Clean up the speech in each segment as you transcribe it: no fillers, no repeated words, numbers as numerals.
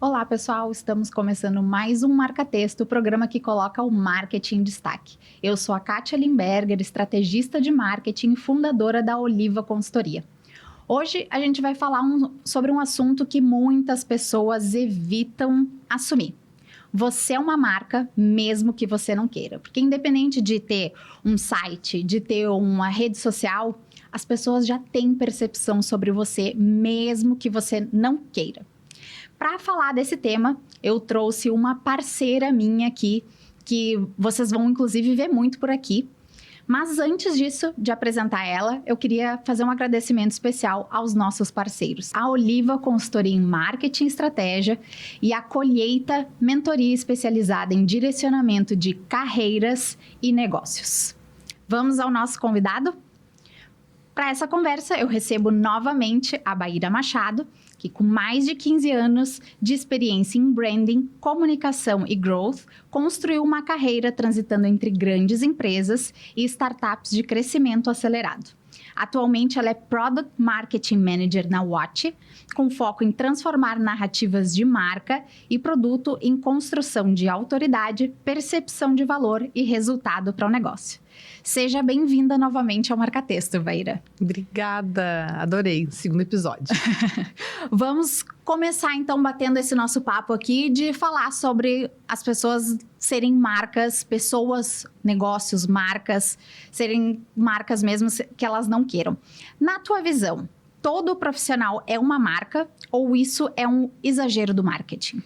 Olá, pessoal! Estamos começando mais um Marca Texto, o programa que coloca o marketing em destaque. Eu sou a Kátia Limberger, estrategista de marketing e fundadora da Oliva Consultoria. Hoje a gente vai falar sobre um assunto que muitas pessoas evitam assumir. Você é uma marca, mesmo que você não queira. Porque independente de ter um site, de ter uma rede social, as pessoas já têm percepção sobre você, mesmo que você não queira. Para falar desse tema, eu trouxe uma parceira minha aqui, que vocês vão inclusive ver muito por aqui. Mas antes disso, de apresentar ela, eu queria fazer um agradecimento especial aos nossos parceiros. A Oliva Consultoria em Marketing e Estratégia e a Colheita Mentoria especializada em direcionamento de carreiras e negócios. Vamos ao nosso convidado? Para essa conversa, eu recebo novamente a Baíra Machado, que com mais de 15 anos de experiência em branding, comunicação e growth, construiu uma carreira transitando entre grandes empresas e startups de crescimento acelerado. Atualmente, ela é Product Marketing Manager na Watch, com foco em transformar narrativas de marca e produto em construção de autoridade, percepção de valor e resultado para o negócio. Seja bem-vinda novamente ao Marca Texto, Baíra. Obrigada, adorei, segundo episódio. Vamos começar então batendo esse nosso papo aqui de falar sobre as pessoas serem marcas, pessoas, negócios, marcas, serem marcas mesmo que elas não queiram. Na tua visão, todo profissional é uma marca ou isso é um exagero do marketing?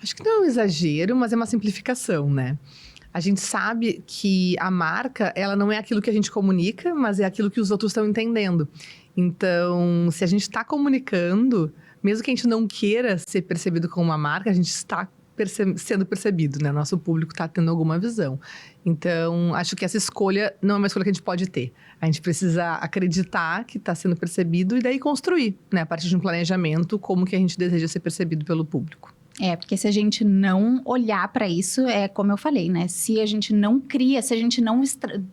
Acho que não é um exagero, mas é uma simplificação, né? A gente sabe que a marca, ela não é aquilo que a gente comunica, mas é aquilo que os outros estão entendendo. Então, se a gente está comunicando, mesmo que a gente não queira ser percebido como uma marca, a gente está sendo percebido, né? Nosso público está tendo alguma visão. Então, acho que essa escolha não é uma escolha que a gente pode ter. A gente precisa acreditar que está sendo percebido e daí construir, né? A partir de um planejamento, como que a gente deseja ser percebido pelo público. Porque se a gente não olhar para isso, é como eu falei, né? Se a gente não cria, se a gente não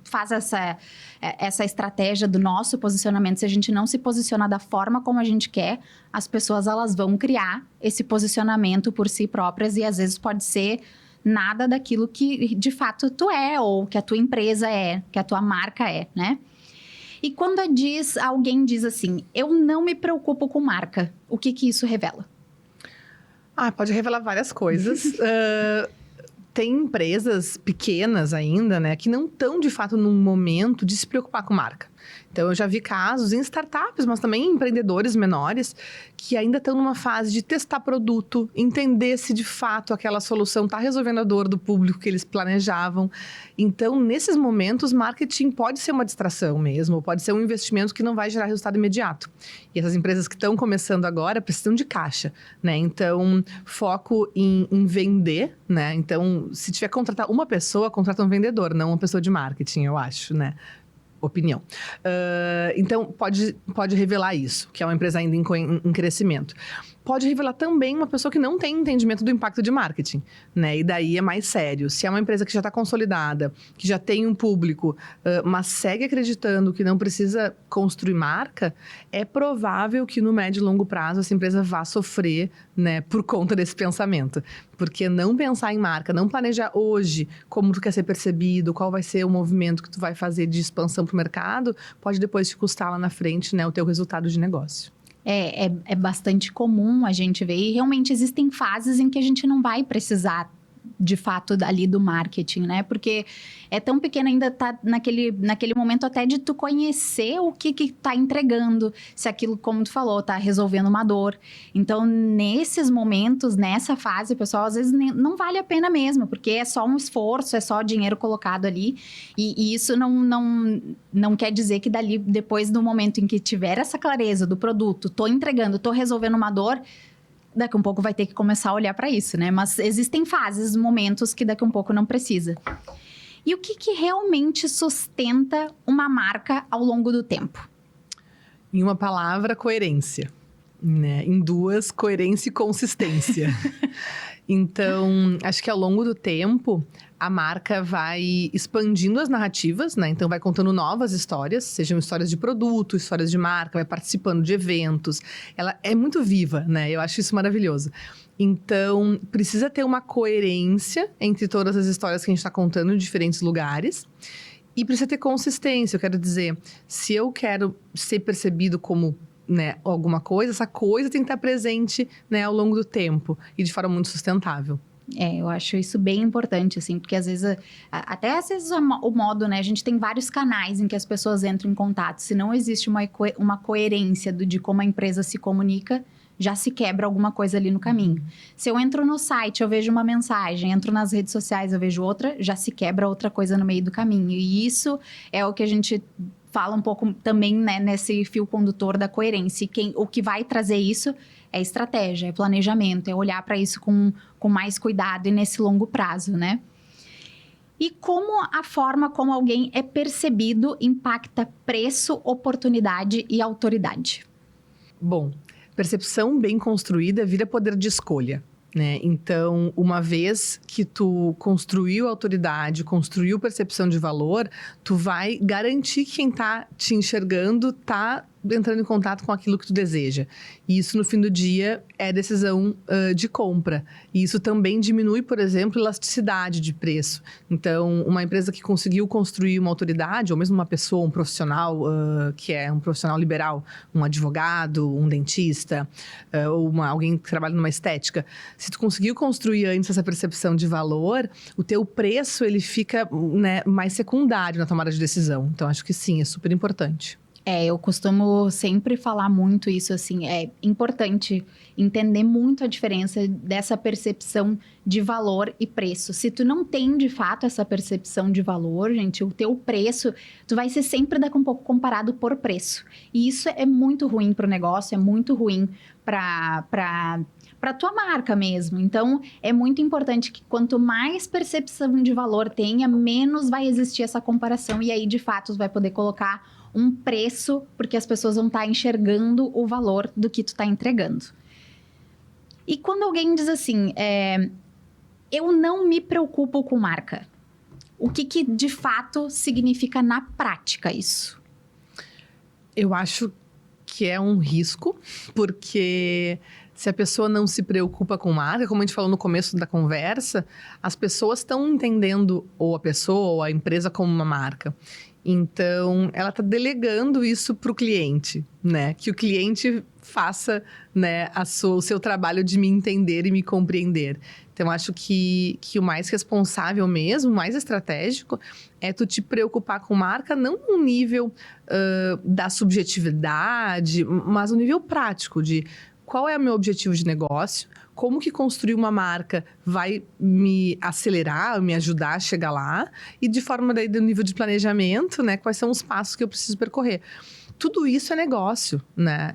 faz essa estratégia do nosso posicionamento, se a gente não se posiciona da forma como a gente quer, as pessoas elas vão criar esse posicionamento por si próprias e às vezes pode ser nada daquilo que de fato tu é, ou que a tua empresa é, que a tua marca é, né? E quando alguém diz assim, eu não me preocupo com marca, o que isso revela? Pode revelar várias coisas. Tem empresas pequenas ainda, né, que não estão, de fato, num momento de se preocupar com marca. Então, eu já vi casos em startups, mas também em empreendedores menores, que ainda estão numa fase de testar produto, entender se, de fato, aquela solução está resolvendo a dor do público que eles planejavam. Então, nesses momentos, marketing pode ser uma distração mesmo, ou pode ser um investimento que não vai gerar resultado imediato. E essas empresas que estão começando agora precisam de caixa, né? Então, foco em vender, né? Então, se tiver que contratar uma pessoa, contrata um vendedor, não uma pessoa de marketing, eu acho, né? Opinião. Então, pode revelar isso, que é uma empresa ainda em crescimento. Pode revelar também uma pessoa que não tem entendimento do impacto de marketing, né? E daí é mais sério. Se é uma empresa que já está consolidada, que já tem um público, mas segue acreditando que não precisa construir marca, é provável que no médio e longo prazo essa empresa vá sofrer, né, por conta desse pensamento. Porque não pensar em marca, não planejar hoje como tu quer ser percebido, qual vai ser o movimento que tu vai fazer de expansão para o mercado, pode depois te custar lá na frente, né, o teu resultado de negócio. É bastante comum a gente ver, e realmente existem fases em que a gente não vai precisar, de fato, ali do marketing, né? Porque é tão pequeno, ainda tá naquele momento até de tu conhecer o que tá entregando, se aquilo, como tu falou, tá resolvendo uma dor. Então, nesses momentos, nessa fase, pessoal, às vezes não vale a pena mesmo, porque é só um esforço, é só dinheiro colocado ali, e isso não quer dizer que dali, depois do momento em que tiver essa clareza do produto, tô entregando, tô resolvendo uma dor, daqui a um pouco vai ter que começar a olhar para isso, né? Mas existem fases, momentos que daqui a um pouco não precisa. E o que realmente sustenta uma marca ao longo do tempo? Em uma palavra, coerência. Né? Em duas, coerência e consistência. Então, acho que ao longo do tempo, a marca vai expandindo as narrativas, né? Então, vai contando novas histórias, sejam histórias de produto, histórias de marca, vai participando de eventos. Ela é muito viva, né? Eu acho isso maravilhoso. Então, precisa ter uma coerência entre todas as histórias que a gente está contando em diferentes lugares. E precisa ter consistência, eu quero dizer, se eu quero ser percebido como, né, alguma coisa, essa coisa tem que estar presente, né, ao longo do tempo e de forma muito sustentável. Eu acho isso bem importante, assim, porque às vezes, até às vezes o modo, né, a gente tem vários canais em que as pessoas entram em contato, se não existe uma coerência de como a empresa se comunica, já se quebra alguma coisa ali no caminho. Se eu entro no site, eu vejo uma mensagem, entro nas redes sociais, eu vejo outra, já se quebra outra coisa no meio do caminho. E isso é o que a gente fala um pouco também, né, nesse fio condutor da coerência. O que vai trazer isso é estratégia, é planejamento, é olhar para isso com mais cuidado e nesse longo prazo, né? E como a forma como alguém é percebido impacta preço, oportunidade e autoridade? Bom, percepção bem construída vira poder de escolha, né? Então, uma vez que tu construiu autoridade, construiu percepção de valor, tu vai garantir que quem tá te enxergando tá entrando em contato com aquilo que tu deseja. E isso, no fim do dia, é decisão de compra. E isso também diminui, por exemplo, elasticidade de preço. Então, uma empresa que conseguiu construir uma autoridade, ou mesmo uma pessoa, um profissional que é um profissional liberal, um advogado, um dentista, ou alguém que trabalha numa estética, se tu conseguiu construir antes essa percepção de valor, o teu preço ele fica, né, mais secundário na tomada de decisão. Então, acho que sim, é super importante. Eu costumo sempre falar muito isso, assim, é importante entender muito a diferença dessa percepção de valor e preço. Se tu não tem, de fato, essa percepção de valor, gente, o teu preço, tu vai ser sempre daqui um pouco comparado por preço. E isso é muito ruim para o negócio, é muito ruim para tua marca mesmo. Então, é muito importante que quanto mais percepção de valor tenha, menos vai existir essa comparação. E aí, de fato, tu vai poder colocar um preço, porque as pessoas vão estar enxergando o valor do que tu está entregando. E quando alguém diz assim, eu não me preocupo com marca, o que de fato significa na prática isso? Eu acho que é um risco, porque se a pessoa não se preocupa com marca, como a gente falou no começo da conversa, as pessoas estão entendendo ou a pessoa ou a empresa como uma marca. Então, ela está delegando isso para o cliente, né? Que o cliente faça, né, o seu trabalho de me entender e me compreender. Então, acho que o mais responsável mesmo, o mais estratégico, é tu te preocupar com marca, não no nível da subjetividade, mas no nível prático de qual é o meu objetivo de negócio, como que construir uma marca vai me acelerar, me ajudar a chegar lá, e de forma daí do nível de planejamento, né, quais são os passos que eu preciso percorrer. Tudo isso é negócio, né?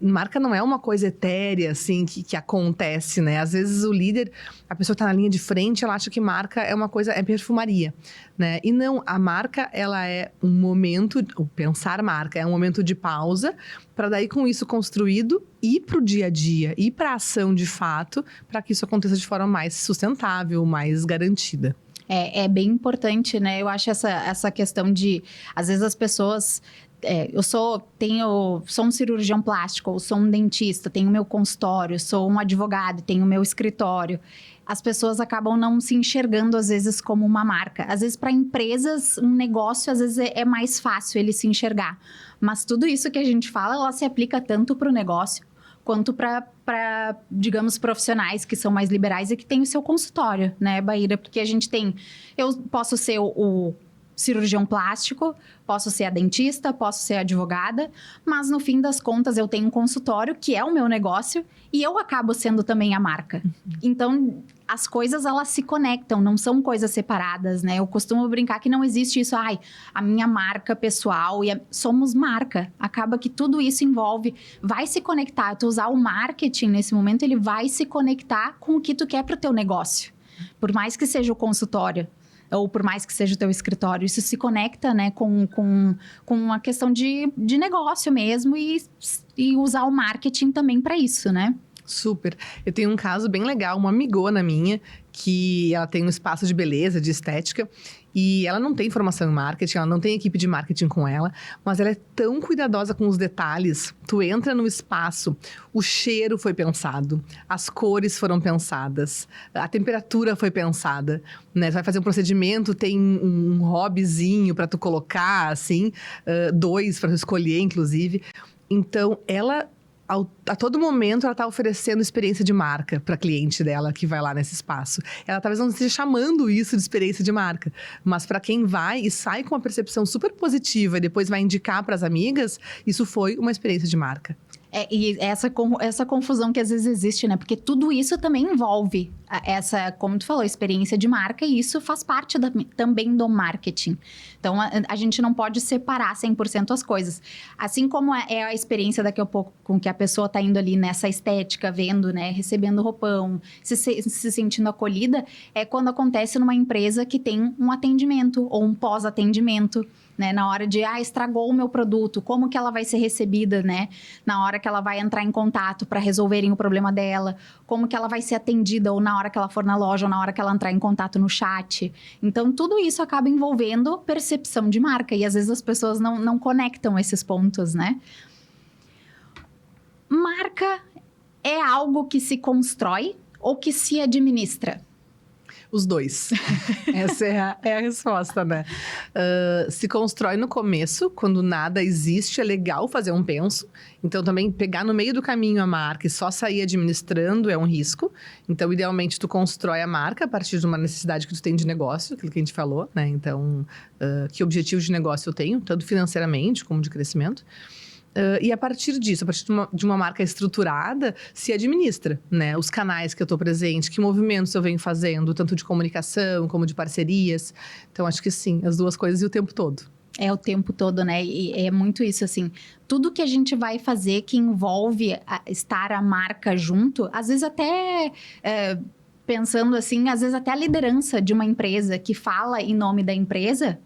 Marca não é uma coisa etérea, assim, que acontece, né? Às vezes o líder, a pessoa está na linha de frente, ela acha que marca é uma coisa, é perfumaria, né? E não, a marca, ela é um momento, o pensar marca, é um momento de pausa, para daí com isso construído, ir para o dia a dia, ir para a ação de fato, para que isso aconteça de forma mais sustentável, mais garantida. É bem importante, né? Eu acho essa questão de, às vezes as pessoas... eu sou um cirurgião plástico, ou sou um dentista, tenho meu consultório, sou um advogado, tenho meu escritório. As pessoas acabam não se enxergando, às vezes, como uma marca. Às vezes, para empresas, um negócio, às vezes, é mais fácil ele se enxergar. Mas tudo isso que a gente fala, ela se aplica tanto para o negócio, quanto para, digamos, profissionais que são mais liberais e que têm o seu consultório, né, Baíra? Porque a gente tem... Eu posso ser o cirurgião plástico, posso ser a dentista, posso ser a advogada, mas no fim das contas eu tenho um consultório que é o meu negócio e eu acabo sendo também a marca. Então, as coisas elas se conectam, não são coisas separadas, né? Eu costumo brincar que não existe isso, a minha marca pessoal somos marca. Acaba que tudo isso envolve, vai se conectar. Tu usar o marketing nesse momento, ele vai se conectar com o que tu quer para o teu negócio. Por mais que seja o consultório, ou por mais que seja o teu escritório, isso se conecta, né, com uma questão de negócio mesmo e usar o marketing também para isso, né? Super. Eu tenho um caso bem legal, uma amigona minha, que ela tem um espaço de beleza, de estética, e ela não tem formação em marketing, ela não tem equipe de marketing com ela, mas ela é tão cuidadosa com os detalhes. Tu entra no espaço, o cheiro foi pensado, as cores foram pensadas, a temperatura foi pensada, né? Tu vai fazer um procedimento, tem um hobbyzinho para tu colocar, assim, 2 para tu escolher, inclusive. Então, ela... A todo momento, ela está oferecendo experiência de marca para cliente dela que vai lá nesse espaço. Ela talvez não esteja chamando isso de experiência de marca, mas para quem vai e sai com uma percepção super positiva e depois vai indicar para as amigas, isso foi uma experiência de marca. E essa confusão que às vezes existe, né? Porque tudo isso também envolve essa, como tu falou, experiência de marca, e isso faz parte também do marketing. Então, a gente não pode separar 100% as coisas. Assim como é a experiência daqui a pouco com que a pessoa tá indo ali nessa estética, vendo, né? Recebendo roupão, se sentindo acolhida, é quando acontece numa empresa que tem um atendimento ou um pós-atendimento, né? Na hora de, estragou o meu produto, como que ela vai ser recebida, né? Na hora que ela vai entrar em contato para resolverem o problema dela, como que ela vai ser atendida, ou na hora que ela for na loja, ou na hora que ela entrar em contato no chat. Então, tudo isso acaba envolvendo percepção de marca, e às vezes as pessoas não conectam esses pontos, né? Marca é algo que se constrói ou que se administra? Os dois. Essa é a resposta, né? Se constrói no começo, quando nada existe, é legal fazer um penso. Então, também pegar no meio do caminho a marca e só sair administrando é um risco. Então, idealmente, tu constrói a marca a partir de uma necessidade que tu tem de negócio, aquilo que a gente falou, né? Então, que objetivo de negócio eu tenho, tanto financeiramente como de crescimento. E a partir disso, a partir de uma marca estruturada, se administra, né? Os canais que eu estou presente, que movimentos eu venho fazendo, tanto de comunicação como de parcerias. Então, acho que sim, as duas coisas e o tempo todo. É o tempo todo, né? E é muito isso, assim. Tudo que a gente vai fazer que envolve estar a marca junto, às vezes até... pensando assim, às vezes até a liderança de uma empresa que fala em nome da empresa...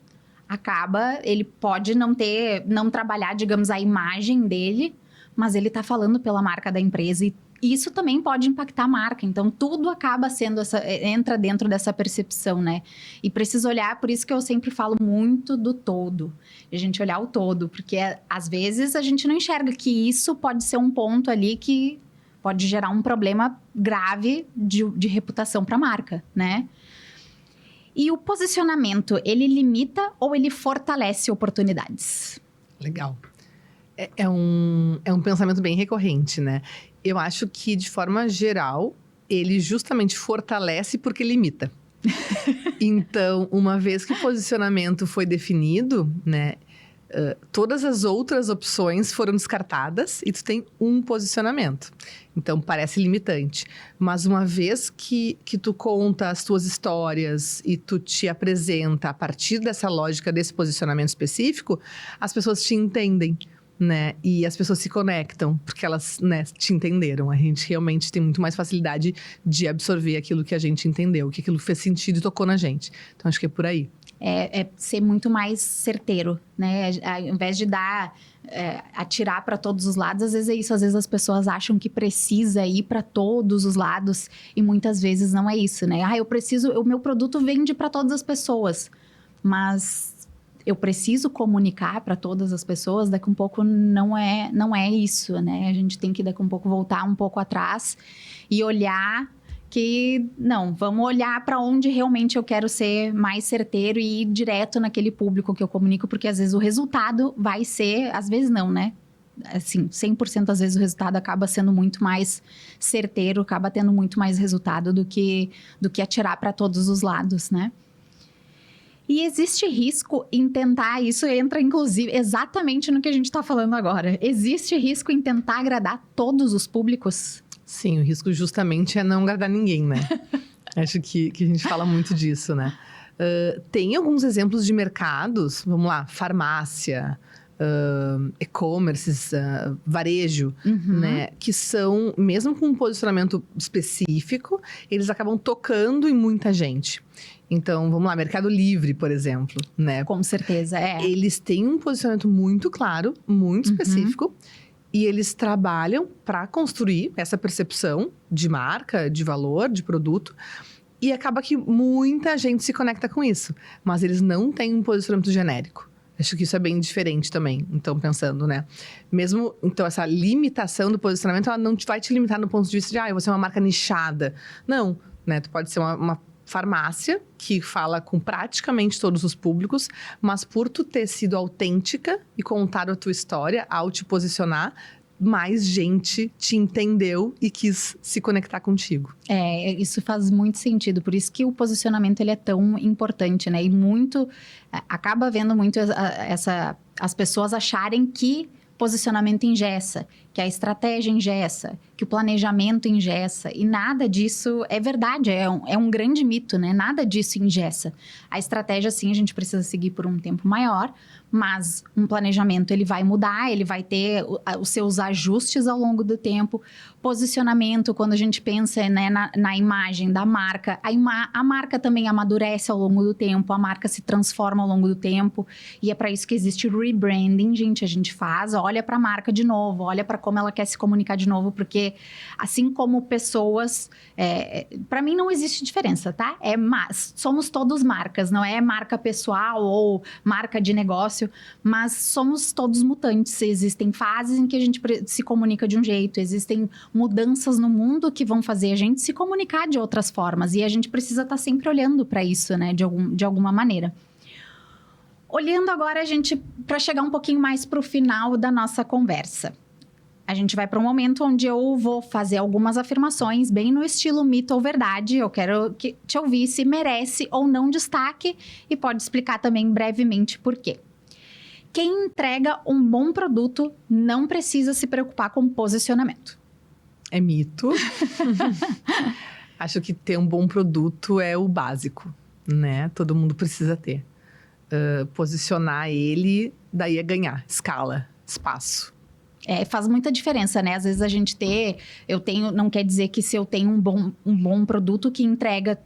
ele pode não trabalhar, digamos, a imagem dele, mas ele tá falando pela marca da empresa, e isso também pode impactar a marca. Então, tudo acaba sendo entra dentro dessa percepção, né? E precisa olhar, por isso que eu sempre falo muito do todo. A gente olhar o todo, porque às vezes a gente não enxerga que isso pode ser um ponto ali que pode gerar um problema grave de reputação para a marca, né? E o posicionamento, ele limita ou ele fortalece oportunidades? Legal. É um pensamento bem recorrente, né? Eu acho que, de forma geral, ele justamente fortalece porque limita. Então, uma vez que o posicionamento foi definido, né? Todas as outras opções foram descartadas e tu tem um posicionamento. Então, parece limitante. Mas uma vez que tu conta as tuas histórias e tu te apresenta a partir dessa lógica, desse posicionamento específico, as pessoas te entendem, né? E as pessoas se conectam, porque elas, né, te entenderam. A gente realmente tem muito mais facilidade de absorver aquilo que a gente entendeu, que aquilo fez sentido e tocou na gente. Então, acho que é por aí. É ser muito mais certeiro, né? Ao invés de atirar para todos os lados, às vezes é isso. Às vezes as pessoas acham que precisa ir para todos os lados, e muitas vezes não é isso, né? O meu produto vende para todas as pessoas, mas eu preciso comunicar para todas as pessoas. Daqui um pouco não é isso, né? A gente tem que daqui um pouco voltar um pouco atrás e olhar que, não, vamos olhar para onde realmente eu quero ser mais certeiro e ir direto naquele público que eu comunico, porque às vezes o resultado vai ser, às vezes não, né? Assim, 100% às vezes o resultado acaba sendo muito mais certeiro, acaba tendo muito mais resultado do que atirar para todos os lados, né? E existe risco em tentar, isso entra inclusive exatamente no que a gente está falando agora, existe risco em tentar agradar todos os públicos? Sim, o risco justamente é não agradar ninguém, né? Acho que a gente fala muito disso, né? Tem alguns exemplos de mercados, vamos lá, farmácia, e-commerces, varejo, né? Que são, mesmo com um posicionamento específico, eles acabam tocando em muita gente. Então, vamos lá, Mercado Livre, por exemplo, né? Com certeza, Eles têm um posicionamento muito claro, muito específico, e eles trabalham para construir essa percepção de marca, de valor, de produto, E acaba que muita gente se conecta com isso. Mas eles não têm um posicionamento genérico. Acho que isso é bem diferente também. Então, pensando, né? Mesmo, então, essa limitação do posicionamento, ela não vai te limitar no ponto de vista de, eu vou ser uma marca nichada. Não, né? Tu pode ser uma farmácia que fala com praticamente todos os públicos, mas por tu ter sido autêntica e contar a tua história ao te posicionar, mais gente te entendeu e quis se conectar contigo. Isso faz muito sentido. Por isso que o posicionamento ele é tão importante, né? E muito... acaba vendo muito as pessoas acharem que posicionamento engessa, que a estratégia engessa, que o planejamento engessa. E nada disso é verdade, é um grande mito, né? Nada disso engessa. A estratégia, sim, a gente precisa seguir por um tempo maior, mas um planejamento, ele vai mudar, ele vai ter os seus ajustes ao longo do tempo. Posicionamento, quando a gente pensa, né, na imagem da marca, a marca também amadurece ao longo do tempo, a marca se transforma ao longo do tempo, e é para isso que existe rebranding, gente, a gente faz, olha para a marca de novo, olha para como ela quer se comunicar de novo, porque assim como pessoas, para mim não existe diferença, tá? Somos todos marcas, não é marca pessoal ou marca de negócio, mas somos todos mutantes. Existem fases em que a gente se comunica de um jeito, existem mudanças no mundo que vão fazer a gente se comunicar de outras formas, e a gente precisa estar sempre olhando para isso, né, de alguma maneira. Olhando agora, para chegar um pouquinho mais para o final da nossa conversa. A gente vai para um momento onde eu vou fazer algumas afirmações, bem no estilo mito ou verdade. Eu quero te ouvir se merece ou não destaque, e pode explicar também brevemente por quê. Quem entrega um bom produto não precisa se preocupar com posicionamento. É mito. Acho que ter um bom produto é o básico, né? Todo mundo precisa ter. Posicionar ele, daí é ganhar escala, espaço. Faz muita diferença, né? Às vezes a gente não quer dizer que se eu tenho um bom produto que entrega,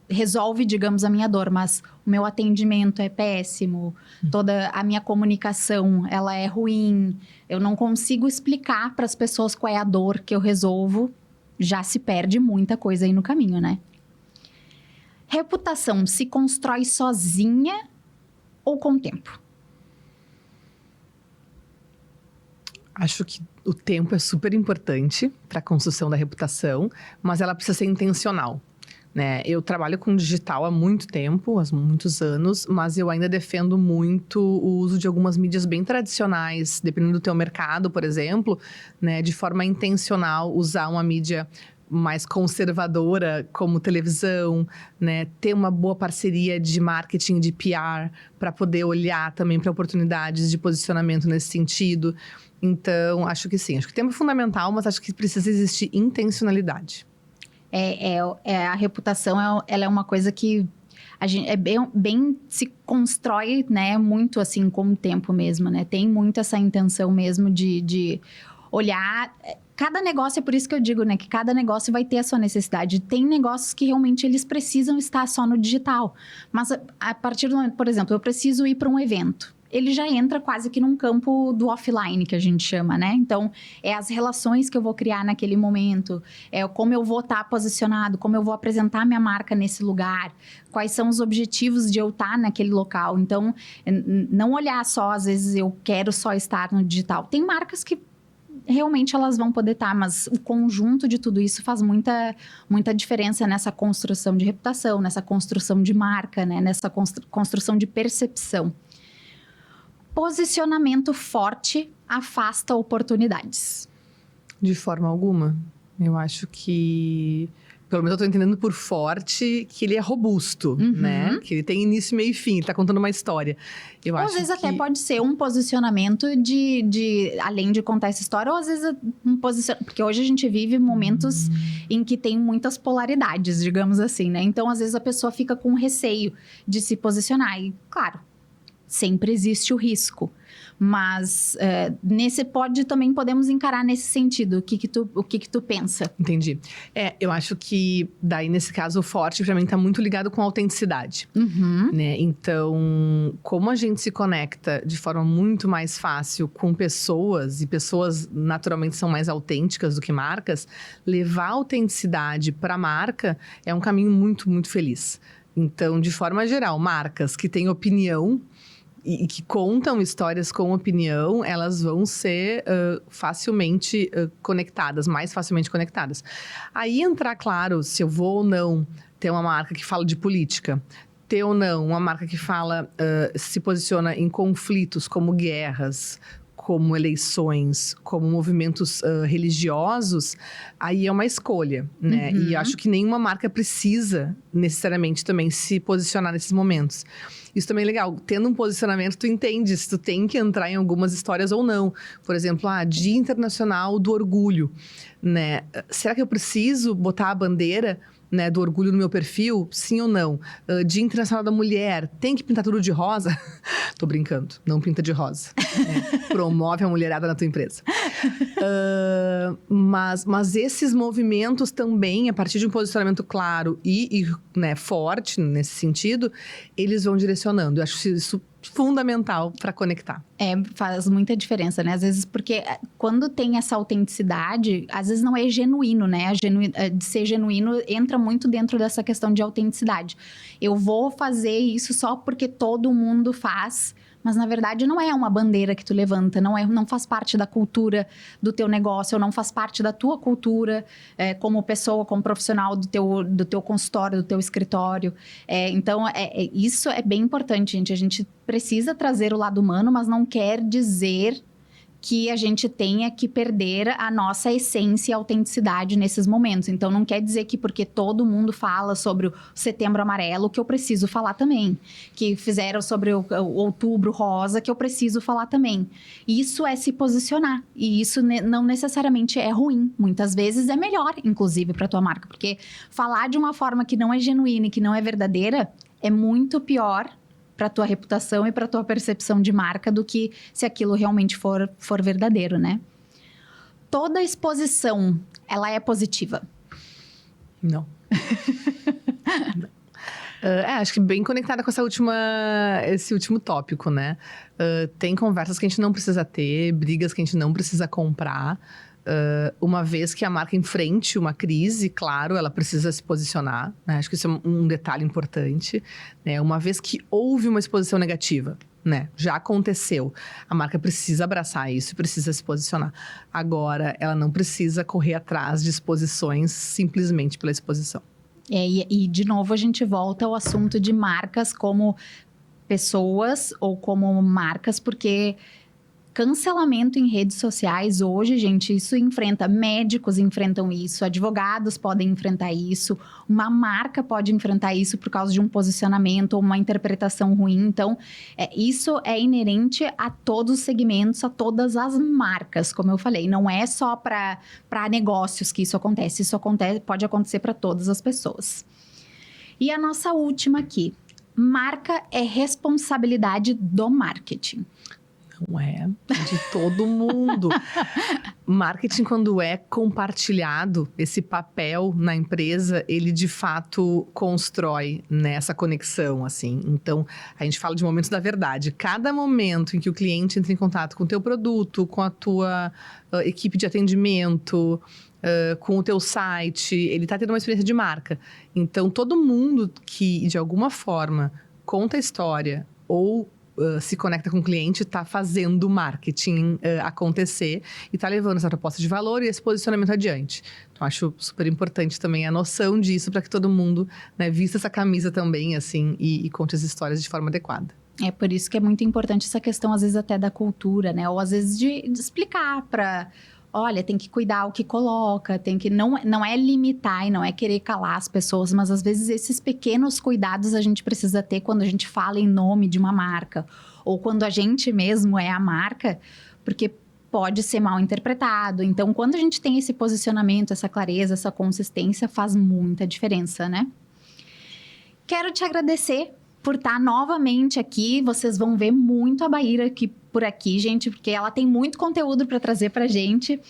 resolve, digamos, a minha dor, mas o meu atendimento é péssimo, toda a minha comunicação, ela é ruim, eu não consigo explicar para as pessoas qual é a dor que eu resolvo, já se perde muita coisa aí no caminho, né? Reputação se constrói sozinha ou com o tempo? Acho que o tempo é super importante para a construção da reputação, mas ela precisa ser intencional, né? Eu trabalho com digital há muito tempo, há muitos anos, mas eu ainda defendo muito o uso de algumas mídias bem tradicionais, dependendo do teu mercado, por exemplo, né? De forma intencional, usar uma mídia mais conservadora, como televisão, né? Ter uma boa parceria de marketing, de PR, para poder olhar também para oportunidades de posicionamento nesse sentido. Então, acho que sim. Acho que o tempo é fundamental, mas acho que precisa existir intencionalidade. A reputação, ela é uma coisa que a gente bem se constrói, né? Muito assim, com o tempo mesmo, né? Tem muito essa intenção mesmo de olhar... Cada negócio, é por isso que eu digo, né? Que cada negócio vai ter a sua necessidade. Tem negócios que realmente eles precisam estar só no digital. Mas a partir do momento, por exemplo, eu preciso ir para um evento. Ele já entra quase que num campo do offline, que a gente chama, né? Então, é as relações que eu vou criar naquele momento, é como eu vou estar posicionado, como eu vou apresentar minha marca nesse lugar, quais são os objetivos de eu estar naquele local. Então, não olhar só, às vezes eu quero só estar no digital. Tem marcas que realmente elas vão poder estar, mas o conjunto de tudo isso faz muita, muita diferença nessa construção de reputação, nessa construção de marca, né? Nessa construção de percepção. Posicionamento forte afasta oportunidades. De forma alguma. Eu acho que... Pelo menos eu tô entendendo por forte que ele é robusto, né? Que ele tem início, meio e fim, ele tá contando uma história. Ou às vezes até pode ser um posicionamento além de contar essa história, ou às vezes um posicionamento... Porque hoje a gente vive momentos em que tem muitas polaridades, digamos assim, né? Então, às vezes a pessoa fica com receio de se posicionar. E, claro, sempre existe o risco. Mas também podemos encarar nesse sentido. O que tu pensa? Entendi. Eu acho que daí, nesse caso, o forte pra mim tá muito ligado com a autenticidade. Né? Então, como a gente se conecta de forma muito mais fácil com pessoas, e pessoas naturalmente são mais autênticas do que marcas, levar a autenticidade pra marca é um caminho muito, muito feliz. Então, de forma geral, marcas que têm opinião e que contam histórias com opinião, elas vão ser facilmente conectadas, mais facilmente conectadas. Aí entrar, claro, se eu vou ou não ter uma marca que fala de política, ter ou não uma marca que fala, se posiciona em conflitos como guerras, como eleições, como movimentos religiosos, aí é uma escolha, né? E acho que nenhuma marca precisa necessariamente também se posicionar nesses momentos. Isso também é legal. Tendo um posicionamento, tu entende se tu tem que entrar em algumas histórias ou não. Por exemplo, Dia Internacional do Orgulho, né? Será que eu preciso botar a bandeira, né, do orgulho no meu perfil? Sim ou não? Dia Internacional da Mulher, tem que pintar tudo de rosa? Tô brincando, não pinta de rosa. Né? Promove a mulherada na tua empresa. Mas esses movimentos também, a partir de um posicionamento claro e né, forte nesse sentido, eles vão direcionando. Eu acho isso fundamental para conectar. Faz muita diferença, né? Às vezes, porque quando tem essa autenticidade, às vezes não é genuíno, né? De ser genuíno entra muito dentro dessa questão de autenticidade. Eu vou fazer isso só porque todo mundo faz, mas na verdade não é uma bandeira que tu levanta, não faz parte da cultura do teu negócio, ou não faz parte da tua cultura como pessoa, como profissional do teu consultório, do teu escritório. Então, isso é bem importante, gente. A gente precisa trazer o lado humano, mas não quer dizer que a gente tenha que perder a nossa essência e autenticidade nesses momentos. Então, não quer dizer que porque todo mundo fala sobre o Setembro Amarelo, que eu preciso falar também. Que fizeram sobre o Outubro Rosa, que eu preciso falar também. Isso é se posicionar. E isso não necessariamente é ruim. Muitas vezes é melhor, inclusive, para tua marca. Porque falar de uma forma que não é genuína e que não é verdadeira é muito pior para tua reputação e para tua percepção de marca do que se aquilo realmente for verdadeiro, né? Toda exposição, ela é positiva? Não. Não. Acho que bem conectada com esse último tópico, né? Tem conversas que a gente não precisa ter, brigas que a gente não precisa comprar. Uma vez que a marca enfrente uma crise, claro, ela precisa se posicionar, né? Acho que isso é um detalhe importante, né? Uma vez que houve uma exposição negativa, né? Já aconteceu, a marca precisa abraçar isso e precisa se posicionar. Agora, ela não precisa correr atrás de exposições simplesmente pela exposição. E de novo, a gente volta ao assunto de marcas como pessoas ou como marcas, porque cancelamento em redes sociais hoje, gente, isso médicos enfrentam isso, advogados podem enfrentar isso, uma marca pode enfrentar isso por causa de um posicionamento ou uma interpretação ruim. Então, isso é inerente a todos os segmentos, a todas as marcas, como eu falei. Não é só para negócios que isso pode acontecer para todas as pessoas. E a nossa última aqui, marca é responsabilidade do marketing. Não é de todo mundo. Marketing, quando é compartilhado, esse papel na empresa, ele de fato constrói, né, essa conexão, assim. Então, a gente fala de momentos da verdade. Cada momento em que o cliente entra em contato com o teu produto, com a tua equipe de atendimento, com o teu site, ele está tendo uma experiência de marca. Então, todo mundo que, de alguma forma, conta a história ou se conecta com o cliente, está fazendo o marketing acontecer e está levando essa proposta de valor e esse posicionamento adiante. Então, acho super importante também a noção disso para que todo mundo, né, vista essa camisa também, assim, e conte as histórias de forma adequada. É por isso que é muito importante essa questão, às vezes, até da cultura, né? Ou, às vezes, de explicar para... Olha, tem que cuidar o que coloca, tem que não é limitar e não é querer calar as pessoas, mas às vezes esses pequenos cuidados a gente precisa ter quando a gente fala em nome de uma marca ou quando a gente mesmo é a marca, porque pode ser mal interpretado. Então, quando a gente tem esse posicionamento, essa clareza, essa consistência, faz muita diferença, né? Quero te agradecer por estar novamente aqui. Vocês vão ver muito a Baíra por aqui, gente, porque ela tem muito conteúdo para trazer para gente.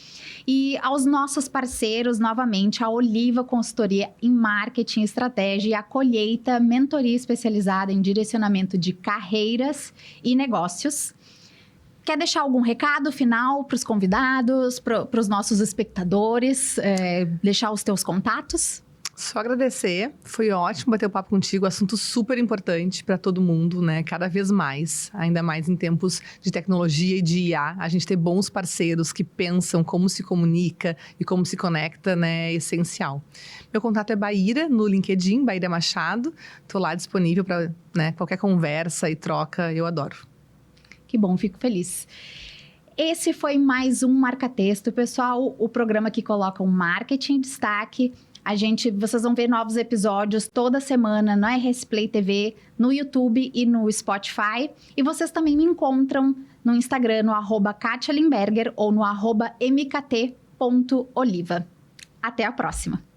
E aos nossos parceiros, novamente, a Oliva Consultoria em Marketing, Estratégia e a Colheita, mentoria especializada em direcionamento de carreiras e negócios. Quer deixar algum recado final para os convidados, para os nossos espectadores? Deixar os teus contatos? Só agradecer, foi ótimo bater o papo contigo, assunto super importante para todo mundo, né? Cada vez mais, ainda mais em tempos de tecnologia e de IA, a gente ter bons parceiros que pensam como se comunica e como se conecta, né? É essencial. Meu contato é Baíra, no LinkedIn, Baíra Machado. Estou lá disponível para, né, qualquer conversa e troca, eu adoro. Que bom, fico feliz. Esse foi mais um Marca Texto, pessoal, o programa que coloca o marketing em destaque. Vocês vão ver novos episódios toda semana no RS Play TV, no YouTube e no Spotify. E vocês também me encontram no Instagram, no @KatiaLimberger ou no @mkt.oliva. Até a próxima!